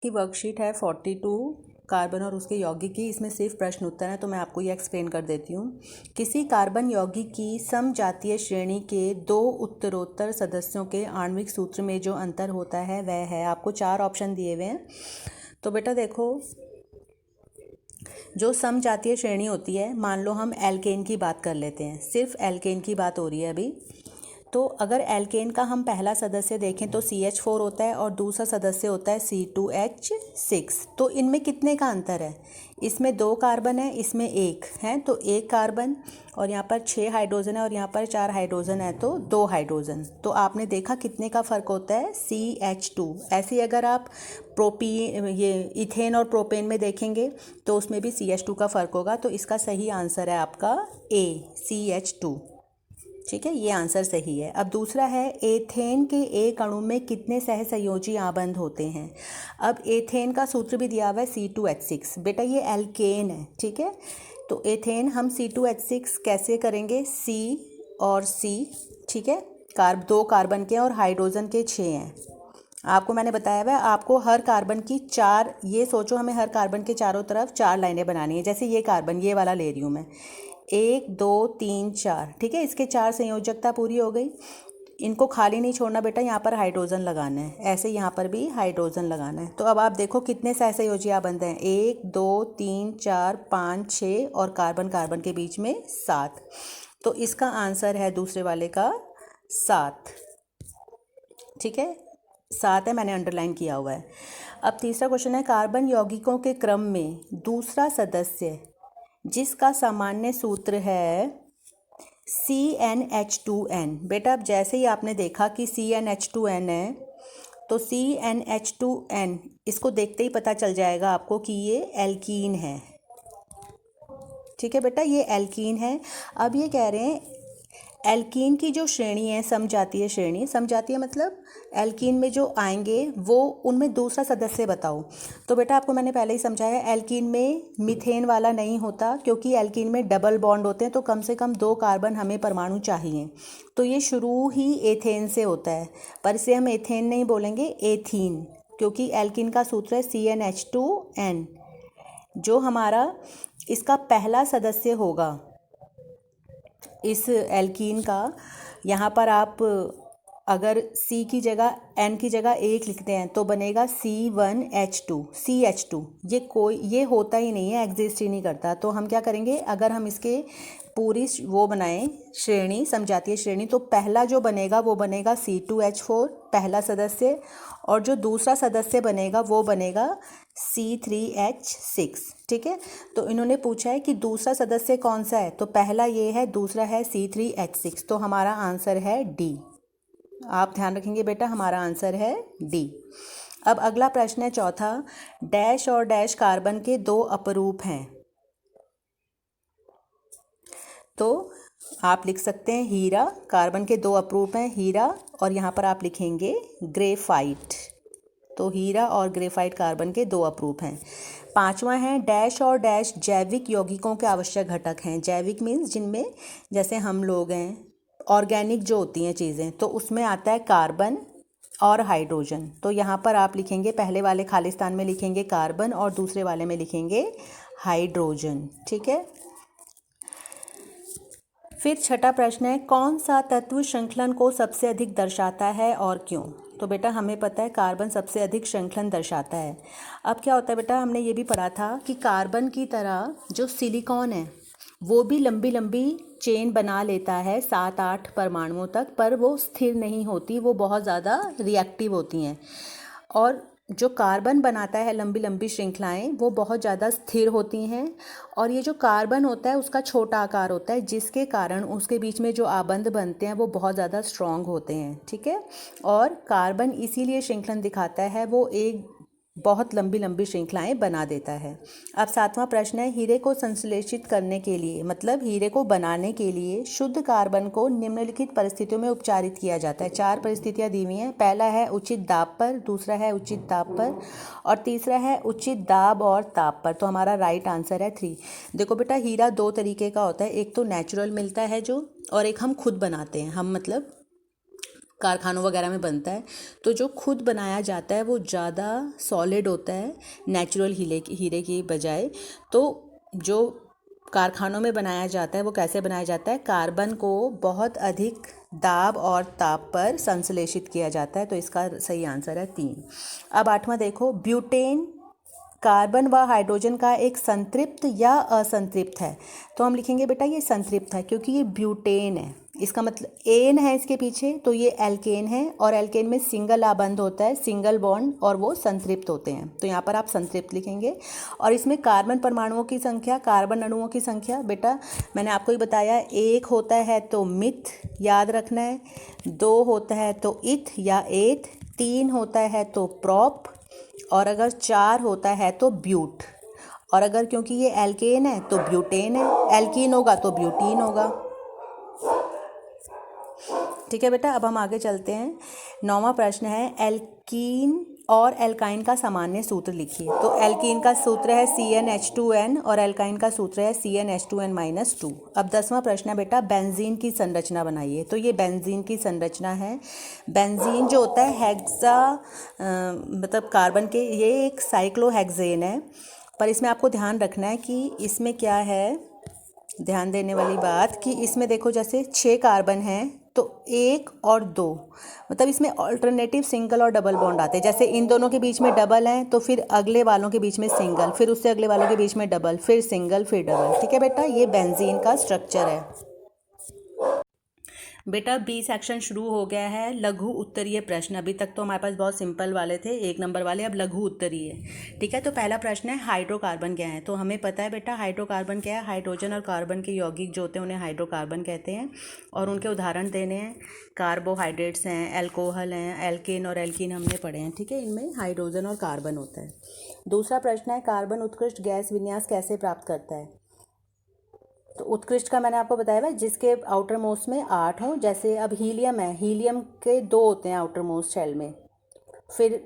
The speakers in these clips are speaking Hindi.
की वर्कशीट है 42 कार्बन और उसके यौगिक की। इसमें सिर्फ प्रश्न उत्तर है, तो मैं आपको ये एक्सप्लेन कर देती हूँ। किसी कार्बन यौगिक की समजातीय श्रेणी के दो उत्तरोत्तर सदस्यों के आणविक सूत्र में जो अंतर होता है वह है, आपको 4 ऑप्शन दिए हुए हैं। तो बेटा देखो, जो समजातीय श्रेणी होती है, मान लो हम एल्केन की बात कर लेते हैं, सिर्फ एल्केन की बात हो रही है अभी। तो अगर एल्केन का हम पहला सदस्य देखें तो CH4 होता है और दूसरा सदस्य होता है C2H6। तो इनमें कितने का अंतर है? इसमें 2 कार्बन है, इसमें 1 है, तो 1 कार्बन, और यहाँ पर 6 हाइड्रोजन है और यहाँ पर 4 हाइड्रोजन है, तो 2 हाइड्रोजन। तो आपने देखा कितने का फ़र्क होता है? CH2। ऐसे ही अगर आप ये इथेन और प्रोपेन में देखेंगे तो उसमें भी CH2 का फ़र्क होगा। तो इसका सही आंसर है आपका A, CH2। ठीक है, ये आंसर सही है। अब दूसरा है, एथेन के एक अणु में कितने सहसंयोजी आबंध होते हैं? अब एथेन का सूत्र भी दिया हुआ है C2H6। बेटा ये एल्केन है, ठीक है, तो एथेन हम C2H6 कैसे करेंगे? C और C, ठीक है, 2 कार्बन के और हाइड्रोजन के 6 हैं। आपको मैंने बताया हुआ है, आपको हर कार्बन की 4, ये सोचो हमें हर कार्बन के चारों तरफ 4 लाइनें बनानी है। जैसे ये कार्बन, ये वाला ले रही हूँ मैं, 1 2 3 4, ठीक है, इसके 4 संयोजकता पूरी हो गई। इनको खाली नहीं छोड़ना बेटा, यहाँ पर हाइड्रोजन लगाना है, ऐसे यहाँ पर भी हाइड्रोजन लगाना है। तो अब आप देखो कितने सहसंयोजी आबंध हैं, 1 2 3 4 5 6 और कार्बन कार्बन के बीच में 7। तो इसका आंसर है दूसरे वाले का 7, ठीक है, 7 है, मैंने अंडरलाइन किया हुआ है। अब तीसरा क्वेश्चन है, कार्बन यौगिकों के क्रम में दूसरा सदस्य जिसका सामान्य सूत्र है CnH2n। बेटा अब जैसे ही आपने देखा कि CnH2n है, तो CnH2n इसको देखते ही पता चल जाएगा आपको कि ये एल्कीन है। ठीक है बेटा, ये एल्कीन है। अब ये कह रहे हैं एल्कीन की जो श्रेणी है, समजातीय श्रेणी, समजातीय मतलब एल्कीन में जो आएंगे वो, उनमें दूसरा सदस्य बताओ। तो बेटा आपको मैंने पहले ही समझाया, एल्कीन में मीथेन वाला नहीं होता, क्योंकि एल्कीन में डबल बॉन्ड होते हैं, तो कम से कम 2 कार्बन हमें परमाणु चाहिए। तो ये शुरू ही एथेन से होता है, पर इसे हम एथेन नहीं बोलेंगे, एथीन, क्योंकि एल्कीन का सूत्र है CnH2n। जो हमारा इसका पहला सदस्य होगा इस एल्कीन का, यहाँ पर आप अगर C की जगह, N की जगह 1 लिखते हैं तो बनेगा C1H2, CH2। ये होता ही नहीं है, एग्जिस्ट ही नहीं करता। तो हम क्या करेंगे, अगर हम इसके पूरी वो बनाएं श्रेणी, समजातीय श्रेणी, तो पहला जो बनेगा वो बनेगा C2H4 पहला सदस्य, और जो दूसरा सदस्य बनेगा वो बनेगा C3H6। ठीक है, तो इन्होंने पूछा है कि दूसरा सदस्य कौन सा है, तो पहला ये है, दूसरा है C3H6। तो हमारा आंसर है डी। आप ध्यान रखेंगे बेटा, हमारा आंसर है डी। अब अगला प्रश्न है चौथा, डैश और डैश कार्बन के 2 अपरूप हैं। तो आप लिख सकते हैं हीरा, कार्बन के 2 अपरूप हैं, हीरा, और यहाँ पर आप लिखेंगे ग्रेफाइट। तो हीरा और ग्रेफाइट कार्बन के 2 अपरूप हैं। 5वां है, डैश और डैश जैविक यौगिकों के आवश्यक घटक हैं। जैविक मीन्स जिनमें, जैसे हम लोग हैं, ऑर्गेनिक जो होती हैं चीज़ें, तो उसमें आता है कार्बन और हाइड्रोजन। तो यहाँ पर आप लिखेंगे, पहले वाले खालिस्तान में लिखेंगे कार्बन और दूसरे वाले में लिखेंगे हाइड्रोजन। ठीक है, फिर छठा प्रश्न है, कौन सा तत्व श्रृंखलन को सबसे अधिक दर्शाता है और क्यों? तो बेटा हमें पता है कार्बन सबसे अधिक श्रृंखलन दर्शाता है। अब क्या होता है बेटा, हमने ये भी पढ़ा था कि कार्बन की तरह जो सिलिकॉन है वो भी लंबी लंबी चेन बना लेता है 7-8 परमाणुओं तक, पर वो स्थिर नहीं होती, वो बहुत ज़्यादा रिएक्टिव होती हैं। और जो कार्बन बनाता है लंबी लंबी श्रृंखलाएं, वो बहुत ज़्यादा स्थिर होती हैं। और ये जो कार्बन होता है उसका छोटा आकार होता है, जिसके कारण उसके बीच में जो आबंध बनते हैं वो बहुत ज़्यादा स्ट्रॉन्ग होते हैं। ठीक है, और कार्बन इसीलिए श्रृंखलन दिखाता है, वो एक बहुत लंबी लंबी श्रृंखलाएं बना देता है। अब 7वां प्रश्न है, हीरे को संश्लेषित करने के लिए, मतलब हीरे को बनाने के लिए शुद्ध कार्बन को निम्नलिखित परिस्थितियों में उपचारित किया जाता है। 4 परिस्थितियां दी हुई हैं। पहला है उचित दाब पर, दूसरा है उचित ताप पर, और तीसरा है उचित दाब और ताप पर। तो हमारा राइट आंसर है 3। देखो बेटा, हीरा 2 तरीके का होता है, एक तो नेचुरल मिलता है जो, और एक हम खुद बनाते हैं, हम मतलब कारखानों वगैरह में बनता है, तो जो खुद बनाया जाता है वो ज़्यादा सॉलिड होता है नेचुरल हीरे की बजाय। तो जो कारखानों में बनाया जाता है वो कैसे बनाया जाता है, कार्बन को बहुत अधिक दाब और ताप पर संश्लेषित किया जाता है। तो इसका सही आंसर है 3। अब 8वां देखो, ब्यूटेन कार्बन व हाइड्रोजन का एक संतृप्त या असंतृप्त है। तो हम लिखेंगे बेटा ये संतृप्त है, क्योंकि ये ब्यूटेन है, इसका मतलब एन है इसके पीछे, तो ये एल्केन है, और एल्केन में सिंगल आबंध होता है, सिंगल बॉन्ड, और वो संतृप्त होते हैं। तो यहाँ पर आप संतृप्त लिखेंगे। और इसमें कार्बन परमाणुओं की संख्या, कार्बन अणुओं की संख्या, बेटा मैंने आपको ही बताया, 1 होता है तो मिथ याद रखना है, 2 होता है तो इथ या एथ, 3 होता है तो प्रॉप, और अगर 4 होता है तो ब्यूट। और अगर क्योंकि ये एल्केन है तो ब्यूटेन है, एल्कीन होगा तो ब्यूटीन होगा। ठीक है बेटा, अब हम आगे चलते हैं। 9वां प्रश्न है, एल्कीन और एल्काइन का सामान्य सूत्र लिखिए। तो एल्कीन का सूत्र है CnH2n और एल्काइन का सूत्र है CnH2n-2। अब 10वां प्रश्न है बेटा, बेंजीन की संरचना बनाइए। तो ये बेंजीन की संरचना है। बेंजीन जो होता है हेक्सा मतलब कार्बन के, ये एक साइक्लोहेक्सेन है। पर इसमें आपको ध्यान रखना है कि इसमें क्या है, ध्यान देने वाली बात कि इसमें देखो जैसे 6 कार्बन हैं तो 1 और 2, मतलब इसमें ऑल्टरनेटिव सिंगल और डबल बॉन्ड आते हैं। जैसे इन दोनों के बीच में डबल है तो फिर अगले वालों के बीच में सिंगल, फिर उससे अगले वालों के बीच में डबल, फिर सिंगल, फिर डबल। ठीक है बेटा, ये बेंजीन का स्ट्रक्चर है। बेटा बी सेक्शन शुरू हो गया है, लघु उत्तरीय प्रश्न। अभी तक तो हमारे पास बहुत सिंपल वाले थे, 1 नंबर वाले, अब लघु उत्तरीय। ठीक है, तो पहला प्रश्न है, हाइड्रोकार्बन क्या है। तो हमें पता है बेटा हाइड्रोकार्बन क्या है, हाइड्रोजन और कार्बन के यौगिक जो होते हैं उन्हें हाइड्रोकार्बन कहते हैं। और उनके उदाहरण देने हैं, कार्बोहाइड्रेट्स हैं, एल्कोहल हैं, एल्केन और एल्कीन हमने पढ़े हैं। ठीक है, इनमें हाइड्रोजन और कार्बन होता है। दूसरा प्रश्न है, कार्बन उत्कृष्ट गैस विन्यास कैसे प्राप्त करता है। तो उत्कृष्ट का मैंने आपको बताया है, जिसके आउटर मोस्ट में 8 हों। जैसे अब हीलियम है, हीलियम के 2 होते हैं आउटर मोस्ट शेल में। फिर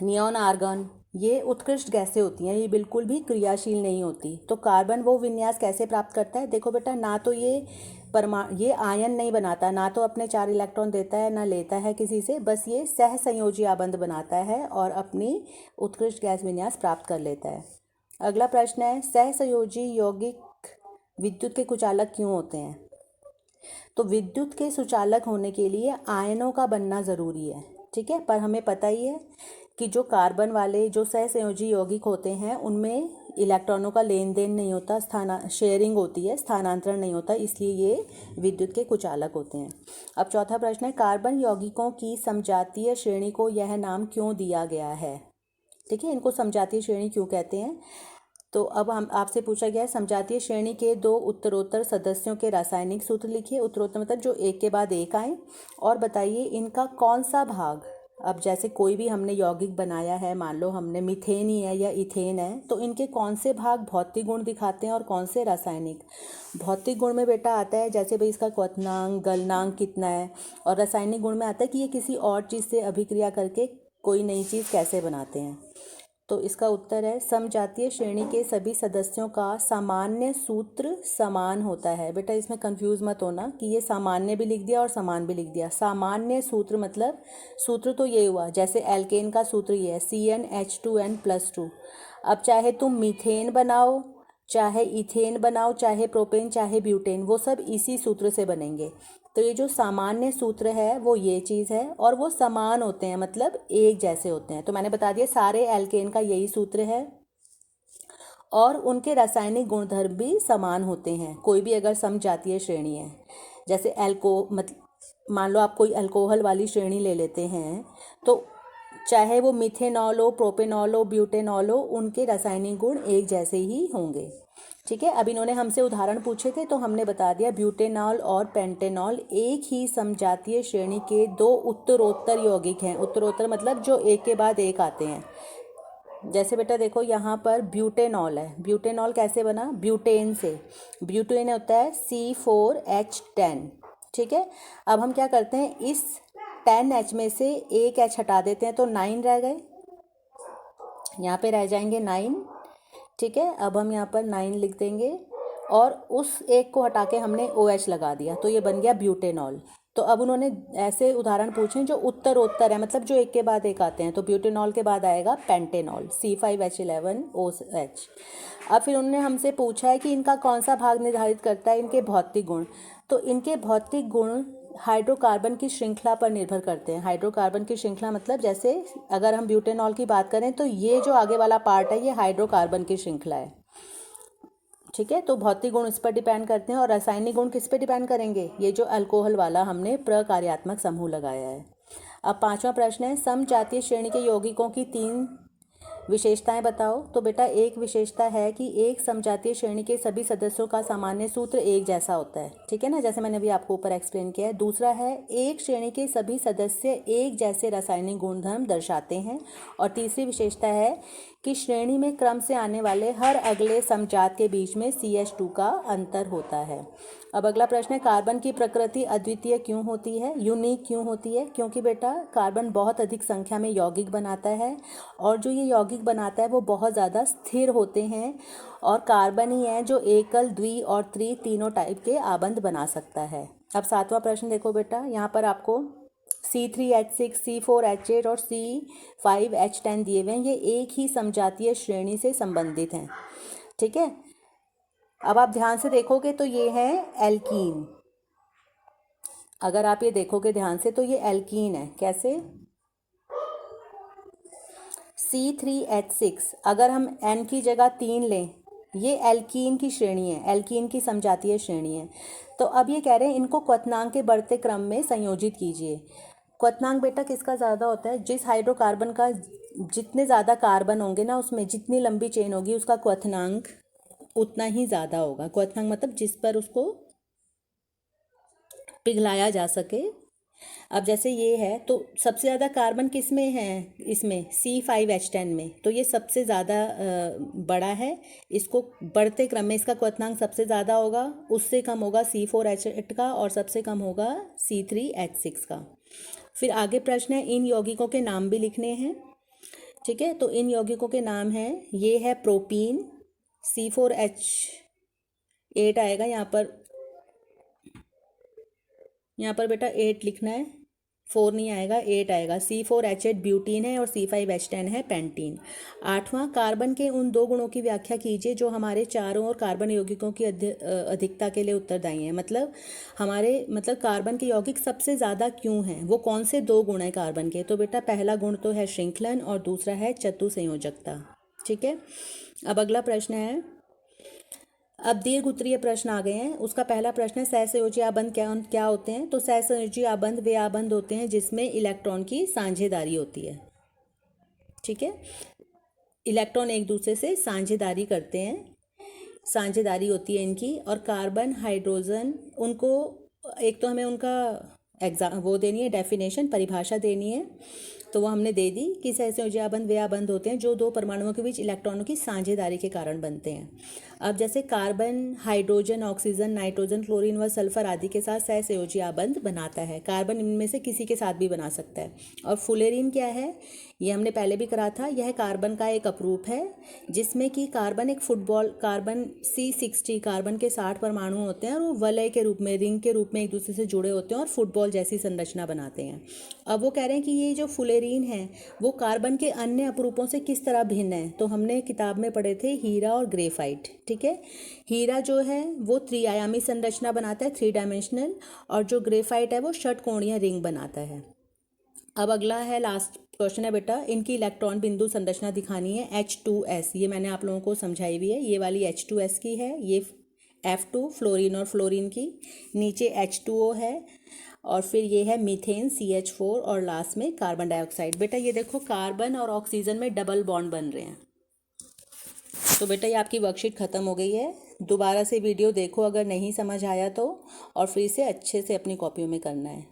नियॉन आर्गन, ये उत्कृष्ट गैसें होती हैं, ये बिल्कुल भी क्रियाशील नहीं होती। तो कार्बन वो विन्यास कैसे प्राप्त करता है, देखो बेटा, ना तो ये आयन नहीं बनाता, ना तो अपने 4 इलेक्ट्रॉन देता है, ना लेता है किसी से, बस ये सहसंयोजी आबंध बनाता है और अपनी उत्कृष्ट गैस विन्यास प्राप्त कर लेता है। अगला प्रश्न है, सहसंयोजी यौगिक विद्युत के कुचालक क्यों होते हैं। तो विद्युत के सुचालक होने के लिए आयनों का बनना ज़रूरी है। ठीक है, पर हमें पता ही है कि जो कार्बन वाले जो सहसंयोजी यौगिक होते हैं उनमें इलेक्ट्रॉनों का लेन देन नहीं होता, शेयरिंग होती है, स्थानांतरण नहीं होता, इसलिए ये विद्युत के कुचालक होते हैं। अब चौथा प्रश्न है, कार्बन यौगिकों की समजातीय श्रेणी को यह नाम क्यों दिया गया है। ठीक है, इनको समजातीय श्रेणी क्यों कहते हैं। तो अब हम आपसे पूछा गया है, समजातीय श्रेणी के 2 उत्तरोत्तर सदस्यों के रासायनिक सूत्र लिखिए। उत्तरोत्तर मतलब जो एक के बाद एक आए, और बताइए इनका कौन सा भाग। अब जैसे कोई भी हमने यौगिक बनाया है, मान लो हमने मीथेन ही है या इथेन है, तो इनके कौन से भाग भौतिक गुण दिखाते हैं और कौन से रासायनिक। भौतिक गुण में बेटा आता है जैसे भाई इसका क्वथनांक, गलनांक कितना है, और रासायनिक गुण में आता है कि ये किसी और चीज़ से अभिक्रिया करके कोई नई चीज़ कैसे बनाते हैं। तो इसका उत्तर है, समजातीय श्रेणी के सभी सदस्यों का सामान्य सूत्र समान होता है। बेटा इसमें कंफ्यूज मत होना कि ये सामान्य भी लिख दिया और समान भी लिख दिया। सामान्य सूत्र मतलब सूत्र तो ये हुआ, जैसे एल्केन का सूत्र ये है CnH2n+2। अब चाहे तुम मीथेन बनाओ, चाहे इथेन बनाओ, चाहे प्रोपेन, चाहे ब्यूटेन, वो सब इसी सूत्र से बनेंगे। तो ये जो सामान्य सूत्र है वो ये चीज़ है, और वो समान होते हैं मतलब एक जैसे होते हैं। तो मैंने बता दिया सारे एल्केन का यही सूत्र है, और उनके रासायनिक गुणधर्म भी समान होते हैं। कोई भी अगर समजातीय श्रेणी है, जैसे मान लो आप कोई अल्कोहल वाली श्रेणी ले लेते हैं, तो चाहे वो मिथेनॉल हो, प्रोपेनॉल हो, ब्यूटेनॉल हो, उनके रासायनिक गुण एक जैसे ही होंगे। ठीक है, अब इन्होंने हमसे उदाहरण पूछे थे तो हमने बता दिया, ब्यूटेनॉल और पेंटेनॉल एक ही समजातीय श्रेणी के 2 उत्तरोत्तर यौगिक हैं। उत्तरोत्तर मतलब जो एक के बाद एक आते हैं। जैसे बेटा देखो यहाँ पर ब्यूटेनॉल है, ब्यूटेनॉल कैसे बना, ब्यूटेन से। ब्यूटेन होता है C4H10। ठीक है, अब हम क्या करते हैं, इस 10H में से एक H हटा देते हैं तो 9 रह गए, यहाँ पे रह जाएंगे 9। ठीक है, अब हम यहाँ पर 9 लिख देंगे, और उस एक को हटा के हमने OH लगा दिया, तो ये बन गया ब्यूटेनॉल। तो अब उन्होंने ऐसे उदाहरण पूछे जो उत्तरोत्तर है, मतलब जो एक के बाद एक आते हैं। तो ब्यूटेनॉल के बाद आएगा पेंटेनॉल, C5H11OH। अब फिर उन्होंने हमसे पूछा है कि इनका कौन सा भाग निर्धारित करता है इनके भौतिक गुण। तो इनके भौतिक गुण हाइड्रोकार्बन की श्रृंखला पर निर्भर करते हैं। हाइड्रोकार्बन की श्रृंखला मतलब जैसे अगर हम ब्यूटेनॉल की बात करें तो ये जो आगे वाला पार्ट है ये हाइड्रोकार्बन की श्रृंखला है, ठीक है। तो भौतिक गुण इस पर डिपेंड करते हैं और रासायनिक गुण किस पे डिपेंड करेंगे, ये जो अल्कोहल वाला हमने प्रकार्यात्मक समूह लगाया है। अब पांचवा प्रश्न है, समजातीय श्रेणी के यौगिकों की 3 विशेषताएं बताओ। तो बेटा एक विशेषता है कि एक समजातीय श्रेणी के सभी सदस्यों का सामान्य सूत्र एक जैसा होता है, ठीक है ना, जैसे मैंने अभी आपको ऊपर एक्सप्लेन किया है। दूसरा है एक श्रेणी के सभी सदस्य एक जैसे रासायनिक गुणधर्म दर्शाते हैं। और तीसरी विशेषता है कि श्रेणी में क्रम से आने वाले हर अगले समजात के बीच में CH2 का अंतर होता है। अब अगला प्रश्न है, कार्बन की प्रकृति अद्वितीय क्यों होती है, यूनिक क्यों होती है। क्योंकि बेटा कार्बन बहुत अधिक संख्या में यौगिक बनाता है और जो ये यौगिक बनाता है वो बहुत ज़्यादा स्थिर होते हैं और कार्बन ही है जो एकल, द्वि और त्रि तीनों टाइप के आबंध बना सकता है। अब सातवां प्रश्न देखो बेटा, यहाँ पर आपको C3H6, C4H8 और C5H10 दिए हुए हैं। ये एक ही समजातीय श्रेणी से संबंधित हैं, ठीक है। अब आप ध्यान से देखोगे तो ये है एल्कीन। अगर आप ये देखोगे ध्यान से तो ये एल्कीन है। कैसे, C3H6 अगर हम N की जगह 3 लें, ये एल्कीन की श्रेणी है, एल्कीन की समजातीय श्रेणी है। तो अब ये कह रहे हैं इनको क्वथनांक के बढ़ते क्रम में संयोजित कीजिए। क्वथनांक बेटा किसका ज़्यादा होता है, जिस हाइड्रोकार्बन का जितने ज़्यादा कार्बन होंगे ना उसमें जितनी लंबी चेन होगी उसका क्वथनांक उतना ही ज़्यादा होगा। क्वथनांक मतलब जिस पर उसको पिघलाया जा सके। अब जैसे ये है तो सबसे ज़्यादा कार्बन किस में है, इसमें C5H10 में, तो ये सबसे ज़्यादा बड़ा है। इसको बढ़ते क्रम में इसका क्वथनांक सबसे ज़्यादा होगा, उससे कम होगा C4H8 का और सबसे कम होगा C3H6 का। फिर आगे प्रश्न है, इन यौगिकों के नाम भी लिखने हैं, ठीक है। तो इन यौगिकों के नाम हैं, ये है प्रोपीन, C4H8 आएगा यहाँ पर बेटा 8 लिखना है, 4 नहीं आएगा, 8 आएगा। C4H8 ब्यूटीन है और C5H10 है पेंटीन। आठवां, कार्बन के उन 2 गुणों की व्याख्या कीजिए जो हमारे चारों ओर कार्बन यौगिकों की अधिकता के लिए उत्तरदायी हैं। मतलब कार्बन के यौगिक सबसे ज़्यादा क्यों हैं, वो कौन से 2 गुण हैं कार्बन के। तो बेटा पहला गुण तो है श्रृंखलन और दूसरा है चतुसंयोजकता, ठीक है। अब अगला प्रश्न है, अब दीर्घ उत्तरीय प्रश्न आ गए हैं। उसका पहला प्रश्न है, सहसंयोजी आबंध क्या होते हैं। तो सहसंयोजी आबंध वे आबंध होते हैं जिसमें इलेक्ट्रॉन की साझेदारी होती है, ठीक है। इलेक्ट्रॉन एक दूसरे से साझेदारी करते हैं, साझेदारी होती है इनकी। और कार्बन, हाइड्रोजन, उनको एक तो हमें उनका वो देनी है, डेफिनेशन, परिभाषा देनी है। तो वो हमने दे दी कि सहसंयोजी आबंध वे आबंध होते हैं जो 2 परमाणुओं के बीच इलेक्ट्रॉनों की साझेदारी के कारण बनते हैं। अब जैसे carbon, hydrogen, oxygen, nitrogen, chlorine व सल्फर आदि के साथ सहसंयोजी आबंध बनाता है। कार्बन इनमें से किसी के साथ भी बना सकता है। और फुलेरिन क्या है, ये हमने पहले भी करा था। यह कार्बन का एक अपरूप है जिसमें कि कार्बन एक फुटबॉल, कार्बन C60 कार्बन के 60 परमाणु होते हैं और वो वलय के रूप में, रिंग के रूप में एक दूसरे से जुड़े होते हैं और फुटबॉल जैसी संरचना बनाते हैं। अब वो कह रहे हैं कि ये जो फुलेरिन है वो कार्बन के अन्य अपरूपों से किस तरह भिन्न है। तो हमने किताब में पढ़े थे हीरा और ग्रेफाइट, ठीक है। हीरा जो है वो त्रिआयामी संरचना बनाता है, 3 डायमेंशनल, और जो ग्रेफाइट है वो षटकोणीय रिंग बनाता है। अब अगला है, लास्ट क्वेश्चन है बेटा, इनकी इलेक्ट्रॉन बिंदु संरचना दिखानी है। H2S, ये मैंने आप लोगों को समझाई हुई है, ये वाली H2S की है, ये F2 फ्लोरीन और फ्लोरीन की, नीचे H2O है और फिर ये है मीथेन CH4 और लास्ट में कार्बन डाइऑक्साइड। बेटा ये देखो कार्बन और ऑक्सीजन में डबल बॉन्ड बन रहे हैं। तो बेटा ये आपकी वर्कशीट ख़त्म हो गई है। दोबारा से वीडियो देखो अगर नहीं समझ आया तो, और फिर से अच्छे से अपनी कॉपियों में करना है।